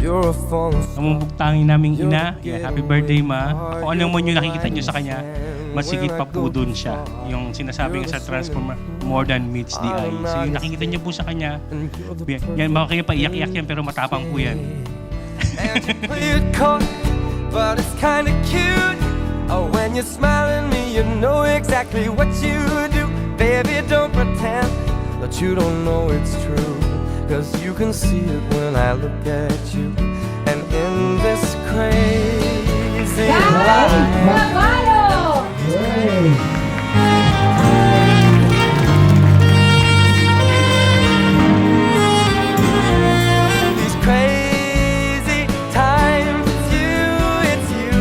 you're a fallen star. Namumugtangin naming ina, yan, happy birthday ma. Kung ano man yung nakikita nyo sa kanya, masigit pa po dun siya. Yung sinasabi nga sa Transformer, more than meets the eye. So yung nakikita nyo po sa kanya, yan, baka kayo pa iyak-iyak yan, pero matapang po yan. And you play it coy, but it's kinda cute. Oh, when you smile at me, you know exactly what you do. Baby, don't pretend that you don't know it's true, 'cause you can see it when I look at you. And in this crazy life, these crazy times, it's you.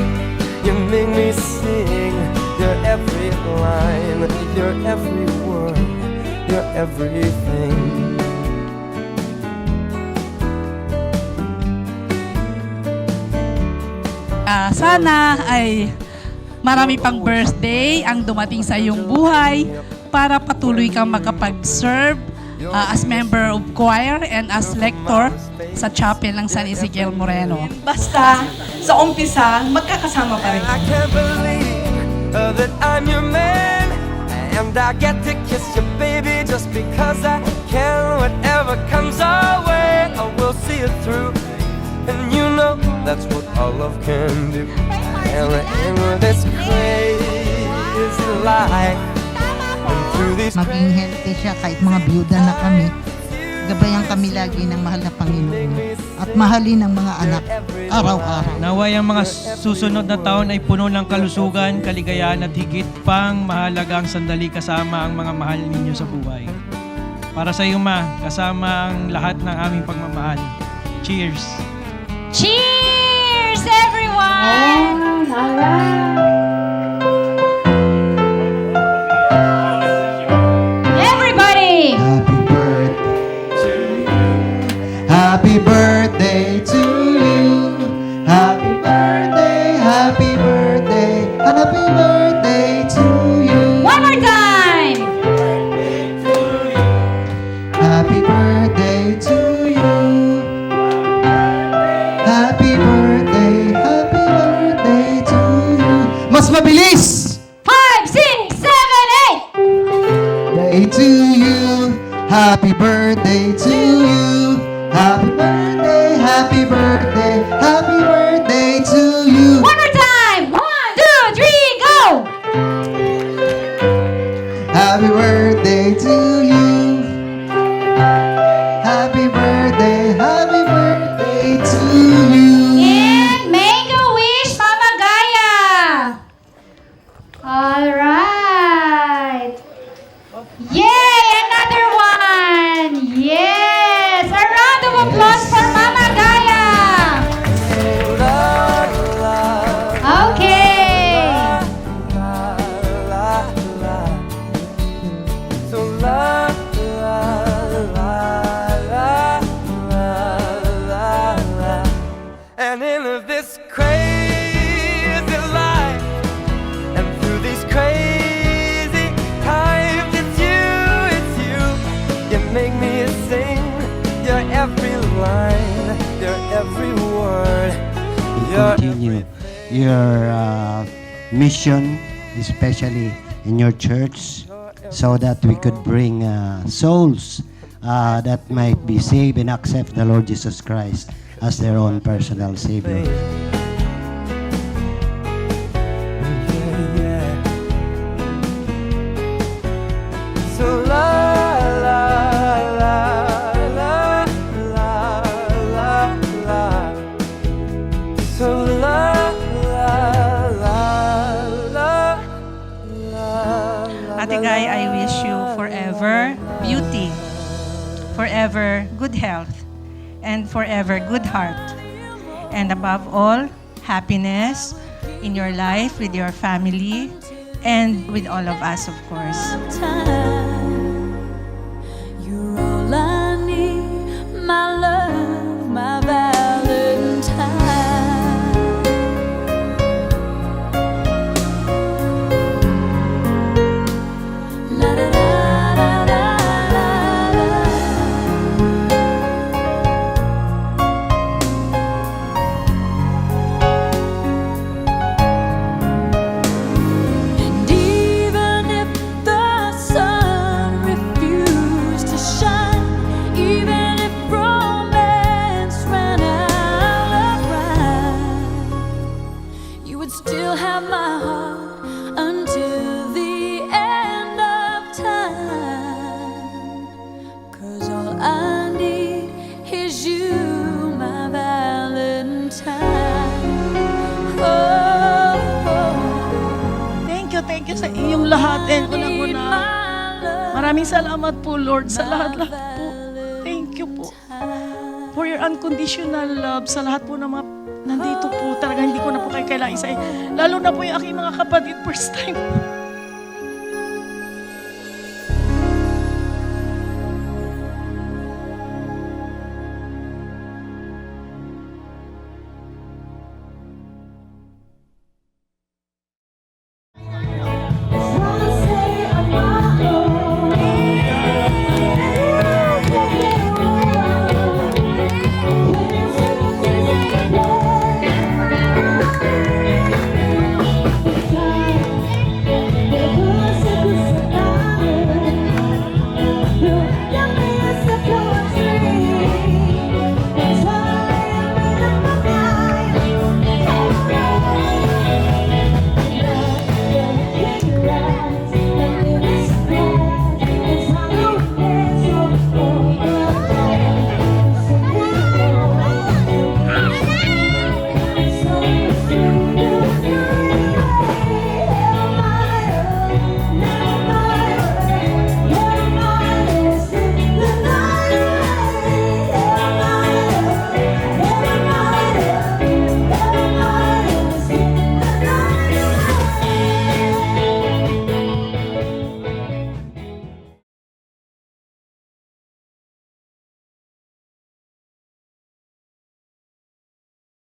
You make me sing your every line, your every word, your everything. Sana ay marami pang birthday ang dumating sa iyong buhay para patuloy kang makapag-serve as member of choir and as lector sa chapel ng San Ezequiel Moreno. Basta sa umpisa, magkakasama pa rin. I can't believe that I'm your man, and I get to kiss you, baby, just because I can. Whatever comes our way, I will see it through. And you know that's what all love can do. And in this crazy life, and through these Maging healthy siya kahit mga byuda na kami. Gabayan kami lagi ng mahal na Panginoon at mahalin ang mga anak araw-araw. Naway ang mga susunod na taon ay puno ng kalusugan, kaligayahan at higit pang mahalagang sandali kasama ang mga mahal ninyo sa buhay. Para sa iyo ma, kasama ang lahat ng aming pagmamahal. Cheers! Cheers, everyone! Everybody! Happy birthday to you. Happy birthday, happy birthday, happy birthday to you. One more time! Happy birthday to you. Happy birthday to you. Mas mabilis! 5, 6, 7, 8! Day to you. Happy birthday to you. Happy birthday, happy birthday, happy birthday to you. One more time! 1, 2, 3, go! Happy birthday to you. Happy birthday to you. And make a wish, Mama Gaya! Alright! Yay! Another one! Yes! A round of applause for Mama Gaya! Okay! So la la la la la la. And in this crazy life, and through these crazy times, it's you. You make me sing your every line, your every word, your Continue your mission, especially in your church, so that we could bring souls that might be saved and accept the Lord Jesus Christ as their own personal Savior. So la la la la la la la. So la la la la la. Ate Guy, I wish you forever beauty, forever good health, and forever good heart. And above all, happiness in your life, with your family, and with all of us, of course. You're all I need, my love, my Valentine. La da da da da da. inyong lahat. And unang-una, maraming salamat po, Lord, sa lahat-lahat po. Thank you po for your unconditional love sa lahat po ng mga nandito po. Talaga hindi ko na po kayo kailangan isa. Lalo na po yung aking mga kapatid, first time.